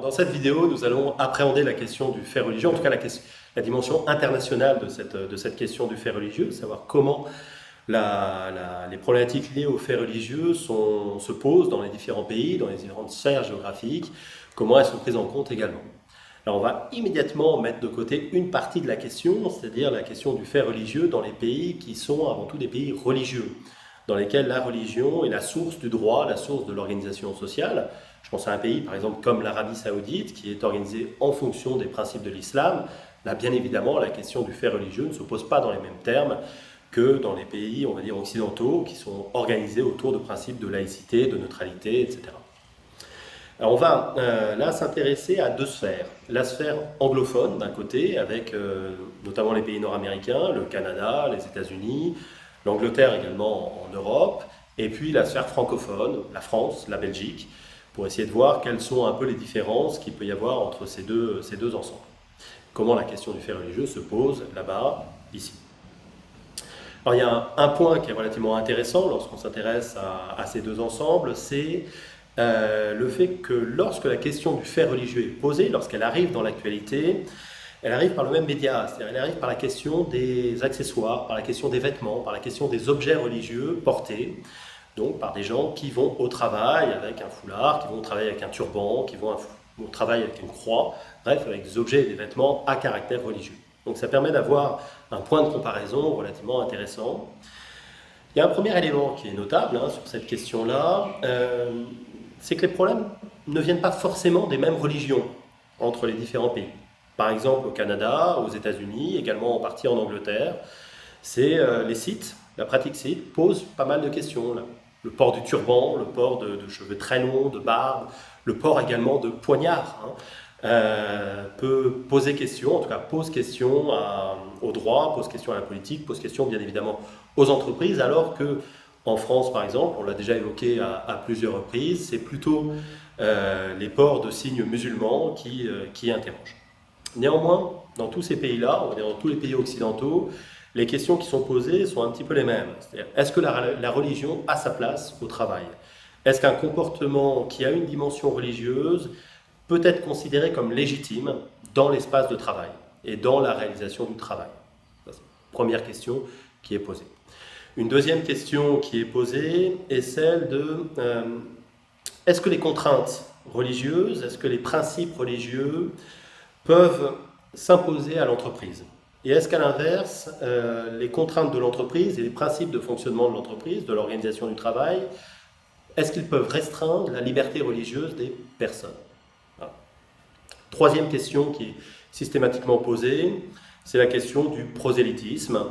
Dans cette vidéo, nous allons appréhender la question du fait religieux, en tout cas la dimension internationale de cette question du fait religieux, savoir comment les problématiques liées au fait religieux se posent dans les différents pays, dans les différentes sphères géographiques, comment elles sont prises en compte également. Alors on va immédiatement mettre de côté une partie de la question, c'est-à-dire la question du fait religieux dans les pays qui sont avant tout des pays religieux, dans lesquels la religion est la source du droit, la source de l'organisation sociale. Je pense à un pays, par exemple, comme l'Arabie Saoudite, qui est organisé en fonction des principes de l'islam. Là, bien évidemment, la question du fait religieux ne se pose pas dans les mêmes termes que dans les pays, on va dire, occidentaux, qui sont organisés autour de principes de laïcité, de neutralité, etc. Alors on va là s'intéresser à deux sphères. La sphère anglophone, d'un côté, avec notamment les pays nord-américains, le Canada, les États-Unis, l'Angleterre également en Europe, et puis la sphère francophone, la France, la Belgique, pour essayer de voir quelles sont un peu les différences qu'il peut y avoir entre ces deux ensembles. Comment la question du fait religieux se pose là-bas, ici. Alors il y a un point qui est relativement intéressant lorsqu'on s'intéresse à ces deux ensembles, c'est le fait que lorsque la question du fait religieux est posée, lorsqu'elle arrive dans l'actualité, elle arrive par le même média, c'est-à-dire elle arrive par la question des accessoires, par la question des vêtements, par la question des objets religieux portés, donc par des gens qui vont au travail avec un foulard, qui vont au travail avec un turban, qui vont au travail avec une croix, bref, avec des objets et des vêtements à caractère religieux. Donc ça permet d'avoir un point de comparaison relativement intéressant. Il y a un premier élément qui est notable sur cette question-là, c'est que les problèmes ne viennent pas forcément des mêmes religions entre les différents pays. Par exemple, au Canada, aux États-Unis, également en partie en Angleterre, c'est les sites, la pratique site pose pas mal de questions. Là. Le port du turban, le port de cheveux très longs, de barbe, le port également de poignards peut poser question, en tout cas pose question au droit, pose question à la politique, pose question bien évidemment aux entreprises, alors que en France, par exemple, on l'a déjà évoqué à plusieurs reprises, c'est plutôt les ports de signes musulmans qui interrogent. Néanmoins, dans tous ces pays-là, on va dire dans tous les pays occidentaux, les questions qui sont posées sont un petit peu les mêmes. C'est-à-dire, est-ce que la religion a sa place au travail? Est-ce qu'un comportement qui a une dimension religieuse peut être considéré comme légitime dans l'espace de travail et dans la réalisation du travail? C'est la première question qui est posée. Une deuxième question qui est posée est celle de est-ce que les contraintes religieuses, est-ce que les principes religieux peuvent s'imposer à l'entreprise? Et est-ce qu'à l'inverse, les contraintes de l'entreprise et les principes de fonctionnement de l'entreprise, de l'organisation du travail, est-ce qu'ils peuvent restreindre la liberté religieuse des personnes? Voilà. Troisième question qui est systématiquement posée, c'est la question du prosélytisme.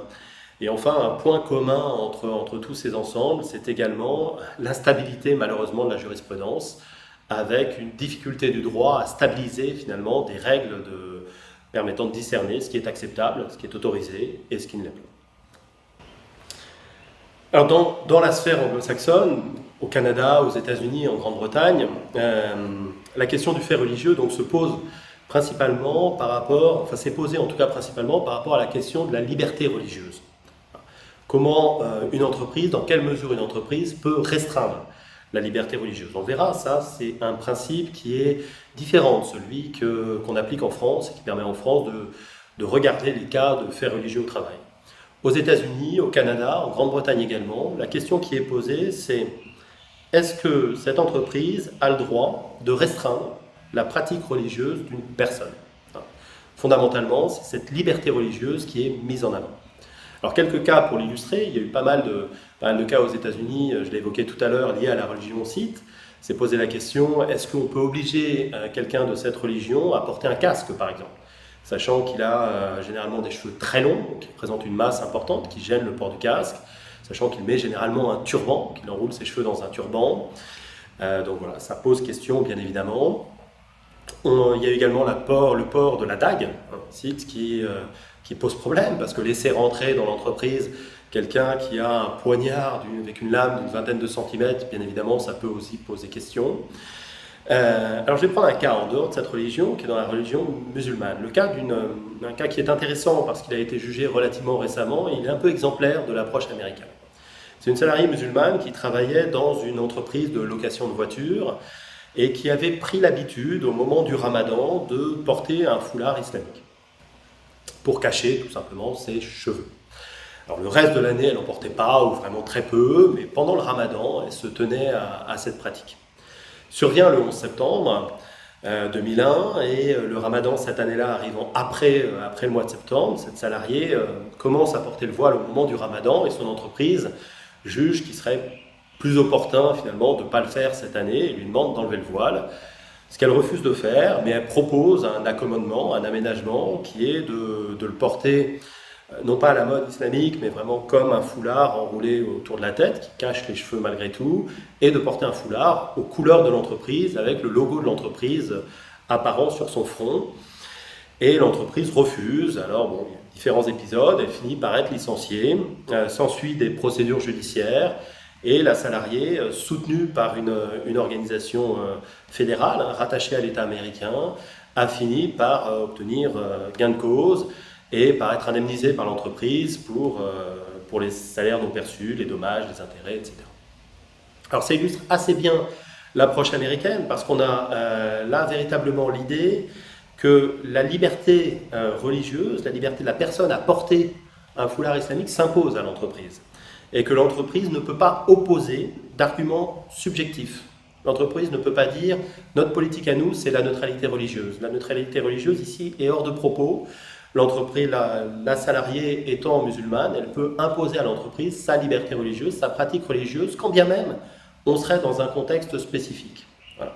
Et enfin, un point commun entre tous ces ensembles, c'est également l'instabilité malheureusement de la jurisprudence, avec une difficulté du droit à stabiliser finalement des règles permettant de discerner ce qui est acceptable, ce qui est autorisé et ce qui ne l'est pas. Alors dans la sphère anglo-saxonne, au Canada, aux États-Unis, en Grande-Bretagne, la question du fait religieux donc, se pose principalement s'est posée en tout cas principalement par rapport à la question de la liberté religieuse. Comment une entreprise, dans quelle mesure une entreprise peut restreindre la liberté religieuse. On verra, ça c'est un principe qui est différent de celui qu'on applique en France et qui permet en France de regarder les cas de faits religieux au travail. Aux États-Unis, au Canada, en Grande-Bretagne également, la question qui est posée c'est est-ce que cette entreprise a le droit de restreindre la pratique religieuse d'une personne? Fondamentalement, c'est cette liberté religieuse qui est mise en avant. Alors quelques cas pour l'illustrer, il y a eu pas mal de cas aux États-Unis, je l'ai évoqué tout à l'heure, liés à la religion sikh. C'est posé la question, est-ce qu'on peut obliger quelqu'un de cette religion à porter un casque par exemple, sachant qu'il a généralement des cheveux très longs, qui représentent une masse importante, qui gêne le port du casque, sachant qu'il met généralement un turban, qu'il enroule ses cheveux dans un turban. Donc voilà, ça pose question bien évidemment. Il y a également le port de la dague, sikh, qui pose problème, parce que laisser rentrer dans l'entreprise quelqu'un qui a un poignard avec une lame d'une vingtaine de centimètres, bien évidemment, ça peut aussi poser question. Alors je vais prendre un cas en dehors de cette religion, qui est dans la religion musulmane. Le cas d'un cas qui est intéressant parce qu'il a été jugé relativement récemment, et il est un peu exemplaire de l'approche américaine. C'est une salariée musulmane qui travaillait dans une entreprise de location de voitures, et qui avait pris l'habitude, au moment du ramadan, de porter un foulard islamique, pour cacher tout simplement ses cheveux. Alors le reste de l'année, elle n'en portait pas, ou vraiment très peu, mais pendant le ramadan, elle se tenait à cette pratique. Survient le 11 septembre 2001, et le ramadan cette année-là arrivant après le mois de septembre, cette salariée commence à porter le voile au moment du ramadan, et son entreprise juge qu'il serait plus opportun finalement de ne pas le faire cette année, et lui demande d'enlever le voile, ce qu'elle refuse de faire, mais elle propose un accommodement, un aménagement qui est de le porter non pas à la mode islamique, mais vraiment comme un foulard enroulé autour de la tête, qui cache les cheveux malgré tout, et de porter un foulard aux couleurs de l'entreprise, avec le logo de l'entreprise apparent sur son front. Et l'entreprise refuse. Alors, bon, il y a différents épisodes, elle finit par être licenciée, s'ensuit des procédures judiciaires, et la salariée, soutenue par une organisation fédérale, rattachée à l'État américain, a fini par obtenir gain de cause, et par être indemnisé par l'entreprise pour les salaires non perçus, les dommages, les intérêts, etc. Alors ça illustre assez bien l'approche américaine, parce qu'on a là véritablement l'idée que la liberté religieuse, la liberté de la personne à porter un foulard islamique s'impose à l'entreprise, et que l'entreprise ne peut pas opposer d'arguments subjectifs. L'entreprise ne peut pas dire « notre politique à nous, c'est la neutralité religieuse ». La neutralité religieuse ici est hors de propos. L'entreprise, la salariée étant musulmane, elle peut imposer à l'entreprise sa liberté religieuse, sa pratique religieuse, quand bien même on serait dans un contexte spécifique. Voilà.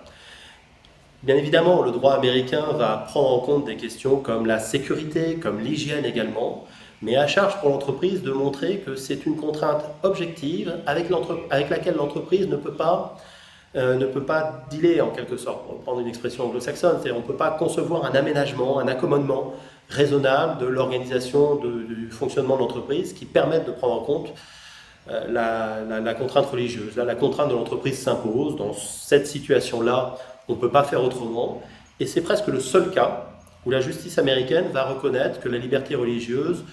Bien évidemment, le droit américain va prendre en compte des questions comme la sécurité, comme l'hygiène également, mais à charge pour l'entreprise de montrer que c'est une contrainte objective avec laquelle l'entreprise ne peut pas dealer en quelque sorte, pour prendre une expression anglo-saxonne, c'est-à-dire on ne peut pas concevoir un aménagement, un accommodement raisonnable de l'organisation du fonctionnement de l'entreprise qui permette de prendre en compte la contrainte religieuse. Là, la contrainte de l'entreprise s'impose. Dans cette situation-là, on ne peut pas faire autrement, et c'est presque le seul cas où la justice américaine va reconnaître que la liberté religieuse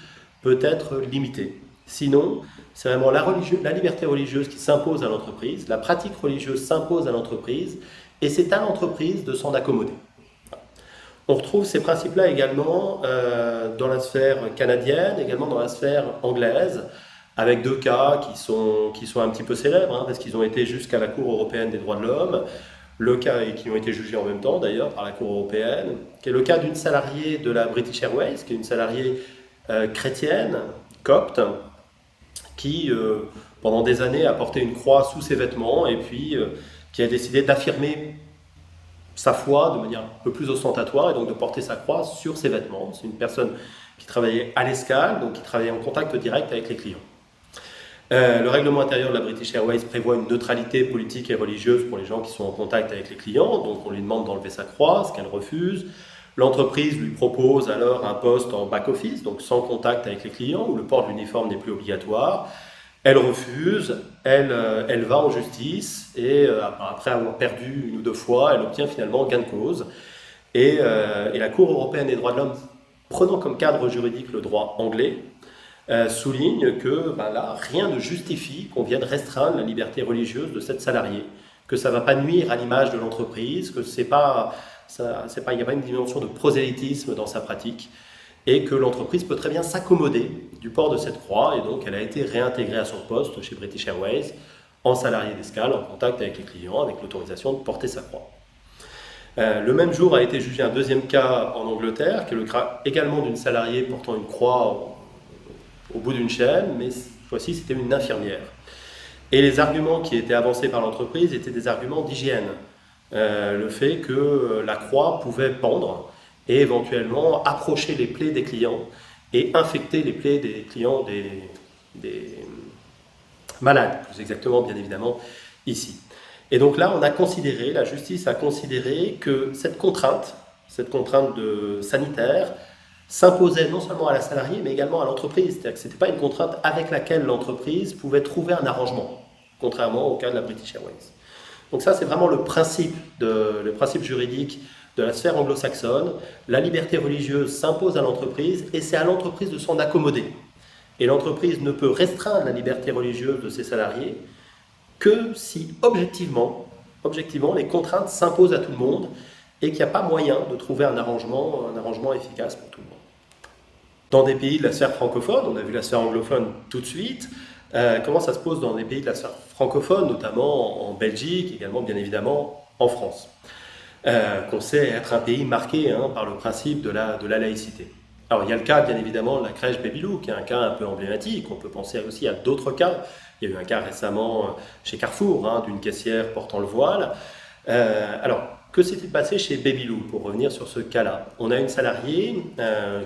peut être limitée. Sinon, c'est vraiment la liberté religieuse qui s'impose à l'entreprise, la pratique religieuse s'impose à l'entreprise, et c'est à l'entreprise de s'en accommoder. On retrouve ces principes-là également dans la sphère canadienne, également dans la sphère anglaise, avec deux cas qui sont un petit peu célèbres, parce qu'ils ont été jusqu'à la Cour européenne des droits de l'homme, le cas, et qui ont été jugés en même temps d'ailleurs par la Cour européenne, qui est le cas d'une salariée de la British Airways, qui est une salariée chrétienne, copte, qui pendant des années a porté une croix sous ses vêtements, et puis qui a décidé d'affirmer sa foi de manière un peu plus ostentatoire, et donc de porter sa croix sur ses vêtements. C'est une personne qui travaillait à l'escale, donc qui travaillait en contact direct avec les clients. Le règlement intérieur de la British Airways prévoit une neutralité politique et religieuse pour les gens qui sont en contact avec les clients, donc on lui demande d'enlever sa croix, ce qu'elle refuse. L'entreprise lui propose alors un poste en back-office, donc sans contact avec les clients, où le port de l'uniforme n'est plus obligatoire. Elle refuse, elle va en justice, et après avoir perdu une ou deux fois, elle obtient finalement gain de cause. Et la Cour européenne des droits de l'homme, prenant comme cadre juridique le droit anglais, souligne que là, rien ne justifie qu'on vienne restreindre la liberté religieuse de cette salariée, que ça ne va pas nuire à l'image de l'entreprise, que il n'y a pas une dimension de prosélytisme dans sa pratique, et que l'entreprise peut très bien s'accommoder du port de cette croix, et donc elle a été réintégrée à son poste chez British Airways en salarié d'escale, en contact avec les clients, avec l'autorisation de porter sa croix. Le même jour a été jugé un deuxième cas en Angleterre, qui est le cas également d'une salariée portant une croix au bout d'une chaîne, mais cette fois-ci c'était une infirmière. Et les arguments qui étaient avancés par l'entreprise étaient des arguments d'hygiène. Le fait que la croix pouvait pendre et éventuellement approcher les plaies des clients et infecter les plaies des clients des malades, plus exactement bien évidemment ici. Et donc là, la justice a considéré que cette contrainte sanitaire, s'imposait non seulement à la salariée, mais également à l'entreprise. C'est-à-dire que ce n'était pas une contrainte avec laquelle l'entreprise pouvait trouver un arrangement, contrairement au cas de la British Airways. Donc ça, c'est vraiment le principe juridique de la sphère anglo-saxonne. La liberté religieuse s'impose à l'entreprise, et c'est à l'entreprise de s'en accommoder. Et l'entreprise ne peut restreindre la liberté religieuse de ses salariés que si, objectivement, objectivement, les contraintes s'imposent à tout le monde et qu'il n'y a pas moyen de trouver un arrangement efficace pour tout le monde. Dans des pays de la sphère francophone, on a vu la sphère anglophone tout de suite, comment ça se pose dans des pays de la sphère francophone, notamment en Belgique, également bien évidemment en France, qu'on sait être un pays marqué par le principe de la laïcité. Alors il y a le cas bien évidemment de la crèche Babylou, qui est un cas un peu emblématique. On peut penser aussi à d'autres cas. Il y a eu un cas récemment chez Carrefour, d'une caissière portant le voile. Alors, que s'est-il passé chez Babylou, pour revenir sur ce cas-là? On a une salariée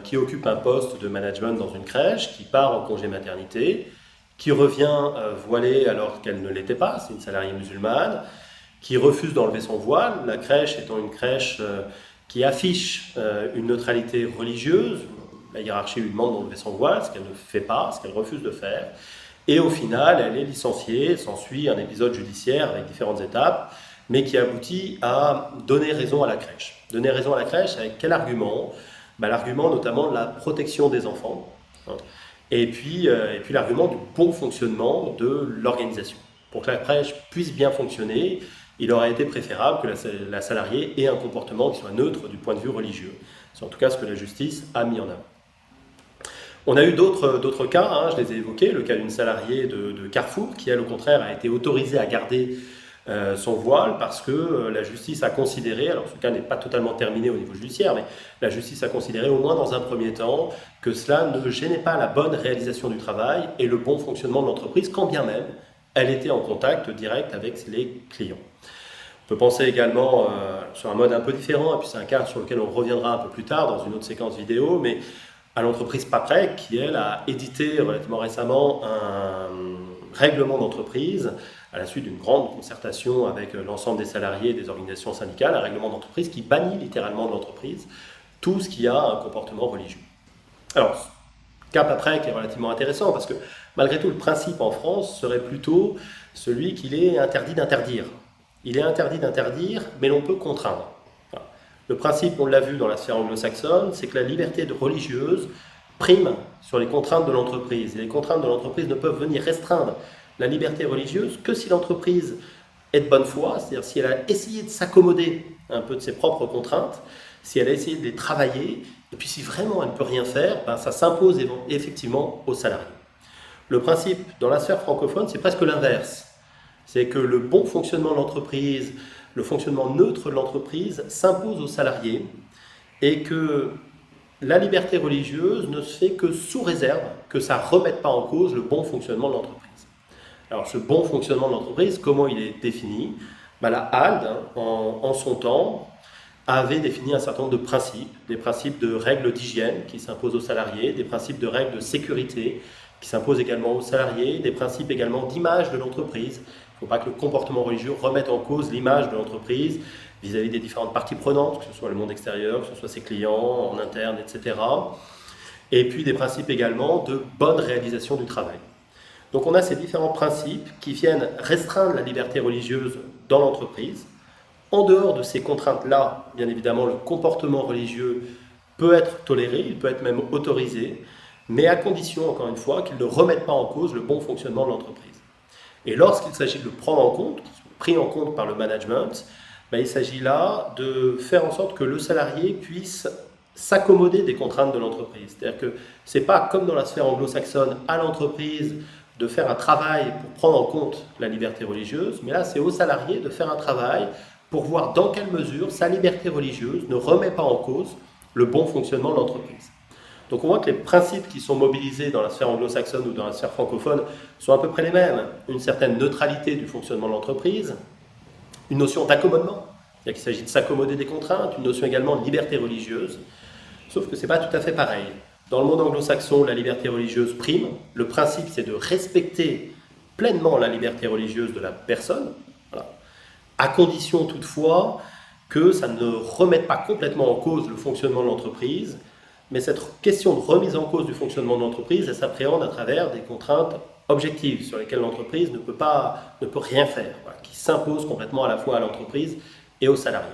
qui occupe un poste de management dans une crèche, qui part en congé maternité, qui revient voilée alors qu'elle ne l'était pas, c'est une salariée musulmane, qui refuse d'enlever son voile, la crèche étant une crèche qui affiche une neutralité religieuse. La hiérarchie lui demande d'enlever son voile, ce qu'elle ne fait pas, ce qu'elle refuse de faire. Et au final, elle est licenciée, s'ensuit un épisode judiciaire avec différentes étapes, mais qui aboutit à donner raison à la crèche. Donner raison à la crèche avec quel argument? L'argument notamment de la protection des enfants, et puis l'argument du bon fonctionnement de l'organisation. Pour que la crèche puisse bien fonctionner, il aurait été préférable que la salariée ait un comportement qui soit neutre du point de vue religieux. C'est en tout cas ce que la justice a mis en avant. On a eu d'autres cas, je les ai évoqués, le cas d'une salariée de Carrefour qui, elle, au contraire, a été autorisée à garder son voile parce que la justice a considéré, alors ce cas n'est pas totalement terminé au niveau judiciaire, mais la justice a considéré au moins dans un premier temps que cela ne gênait pas la bonne réalisation du travail et le bon fonctionnement de l'entreprise, quand bien même elle était en contact direct avec les clients. On peut penser également sur un mode un peu différent, et puis c'est un cas sur lequel on reviendra un peu plus tard dans une autre séquence vidéo, mais à l'entreprise Paprec, qui elle a édité relativement récemment un règlement d'entreprise à la suite d'une grande concertation avec l'ensemble des salariés et des organisations syndicales, un règlement d'entreprise qui bannit littéralement de l'entreprise tout ce qui a un comportement religieux. Alors, cas Paprec est relativement intéressant parce que malgré tout, le principe en France serait plutôt celui qu'il est interdit d'interdire. Il est interdit d'interdire, mais l'on peut contraindre. Le principe, on l'a vu dans la sphère anglo-saxonne, c'est que la liberté religieuse prime sur les contraintes de l'entreprise. Et les contraintes de l'entreprise ne peuvent venir restreindre la liberté religieuse que si l'entreprise est de bonne foi, c'est-à-dire si elle a essayé de s'accommoder un peu de ses propres contraintes, si elle a essayé de les travailler, et puis si vraiment elle ne peut rien faire, ça s'impose effectivement aux salariés. Le principe dans la sphère francophone, c'est presque l'inverse. C'est que le bon fonctionnement de l'entreprise, le fonctionnement neutre de l'entreprise s'impose aux salariés et que la liberté religieuse ne se fait que sous réserve que ça ne remette pas en cause le bon fonctionnement de l'entreprise. Alors ce bon fonctionnement de l'entreprise, comment il est défini? La HALD, en son temps, avait défini un certain nombre de principes, des principes de règles d'hygiène qui s'imposent aux salariés, des principes de règles de sécurité qui s'imposent également aux salariés, des principes également d'image de l'entreprise. Il ne faut pas que le comportement religieux remette en cause l'image de l'entreprise vis-à-vis des différentes parties prenantes, que ce soit le monde extérieur, que ce soit ses clients, en interne, etc. Et puis des principes également de bonne réalisation du travail. Donc on a ces différents principes qui viennent restreindre la liberté religieuse dans l'entreprise. En dehors de ces contraintes-là, bien évidemment, le comportement religieux peut être toléré, il peut être même autorisé, mais à condition, encore une fois, qu'il ne remette pas en cause le bon fonctionnement de l'entreprise. Et lorsqu'il s'agit de le prendre en compte, pris en compte par le management, il s'agit là de faire en sorte que le salarié puisse s'accommoder des contraintes de l'entreprise. C'est-à-dire que ce n'est pas comme dans la sphère anglo-saxonne à l'entreprise de faire un travail pour prendre en compte la liberté religieuse, mais là c'est au salarié de faire un travail pour voir dans quelle mesure sa liberté religieuse ne remet pas en cause le bon fonctionnement de l'entreprise. Donc on voit que les principes qui sont mobilisés dans la sphère anglo-saxonne ou dans la sphère francophone sont à peu près les mêmes. Une certaine neutralité du fonctionnement de l'entreprise, une notion d'accommodement, c'est-à-dire qu'il s'agit de s'accommoder des contraintes, une notion également de liberté religieuse, sauf que ce n'est pas tout à fait pareil. Dans le monde anglo-saxon, la liberté religieuse prime. Le principe, c'est de respecter pleinement la liberté religieuse de la personne, voilà, à condition toutefois que ça ne remette pas complètement en cause le fonctionnement de l'entreprise. Mais cette question de remise en cause du fonctionnement de l'entreprise, elle s'appréhende à travers des contraintes objectives sur lesquelles l'entreprise ne peut rien faire, voilà, qui s'imposent complètement à la fois à l'entreprise et aux salariés.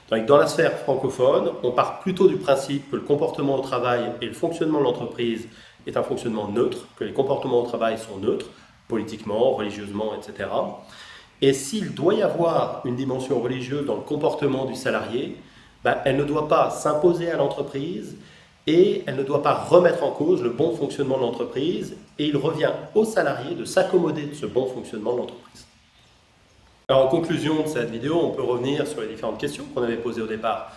Donc, dans la sphère francophone, on part plutôt du principe que le comportement au travail et le fonctionnement de l'entreprise est un fonctionnement neutre, que les comportements au travail sont neutres, politiquement, religieusement, etc. Et s'il doit y avoir une dimension religieuse dans le comportement du salarié, ben, elle ne doit pas s'imposer à l'entreprise et elle ne doit pas remettre en cause le bon fonctionnement de l'entreprise. Et il revient au salarié de s'accommoder de ce bon fonctionnement de l'entreprise. Alors en conclusion de cette vidéo, on peut revenir sur les différentes questions qu'on avait posées au départ.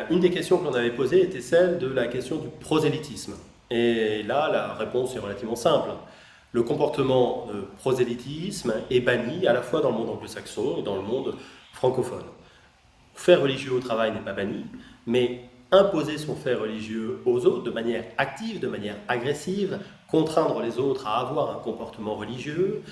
Une des questions que l'on avait posées était celle de la question du prosélytisme. Et là, la réponse est relativement simple. Le comportement de prosélytisme est banni à la fois dans le monde anglo-saxon et dans le monde francophone. Fait religieux au travail n'est pas banni, mais imposer son fait religieux aux autres de manière active, de manière agressive, contraindre les autres à avoir un comportement religieux,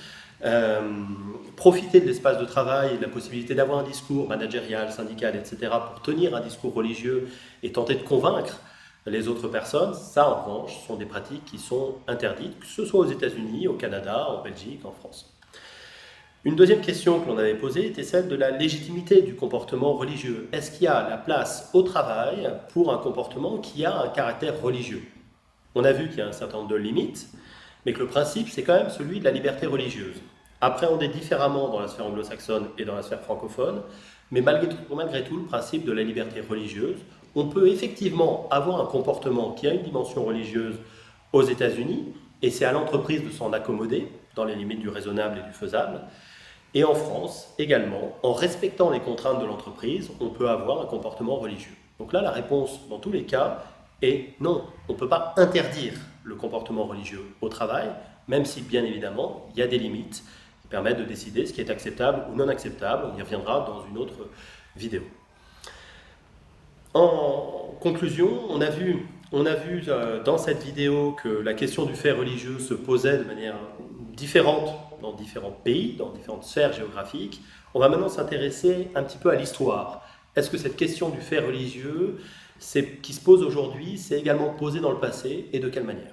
profiter de l'espace de travail et de la possibilité d'avoir un discours managérial, syndical, etc. pour tenir un discours religieux et tenter de convaincre les autres personnes, ça en revanche sont des pratiques qui sont interdites, que ce soit aux États-Unis, au Canada, en Belgique, en France. Une deuxième question que l'on avait posée était celle de la légitimité du comportement religieux. Est-ce qu'il y a la place au travail pour un comportement qui a un caractère religieux? On a vu qu'il y a un certain nombre de limites, mais que le principe, c'est quand même celui de la liberté religieuse. Appréhendé différemment dans la sphère anglo-saxonne et dans la sphère francophone, mais malgré tout, le principe de la liberté religieuse, on peut effectivement avoir un comportement qui a une dimension religieuse aux États-Unis, et c'est à l'entreprise de s'en accommoder, dans les limites du raisonnable et du faisable. Et en France, également, en respectant les contraintes de l'entreprise, on peut avoir un comportement religieux. Donc là, la réponse, dans tous les cas, est non. On ne peut pas interdire le comportement religieux au travail, même si, bien évidemment, il y a des limites qui permettent de décider ce qui est acceptable ou non acceptable. On y reviendra dans une autre vidéo. En conclusion, on a vu dans cette vidéo que la question du fait religieux se posait de manière différente dans différents pays, dans différentes sphères géographiques. On va maintenant s'intéresser un petit peu à l'histoire. Est-ce que cette question du fait religieux qui se pose aujourd'hui s'est également posée dans le passé et de quelle manière?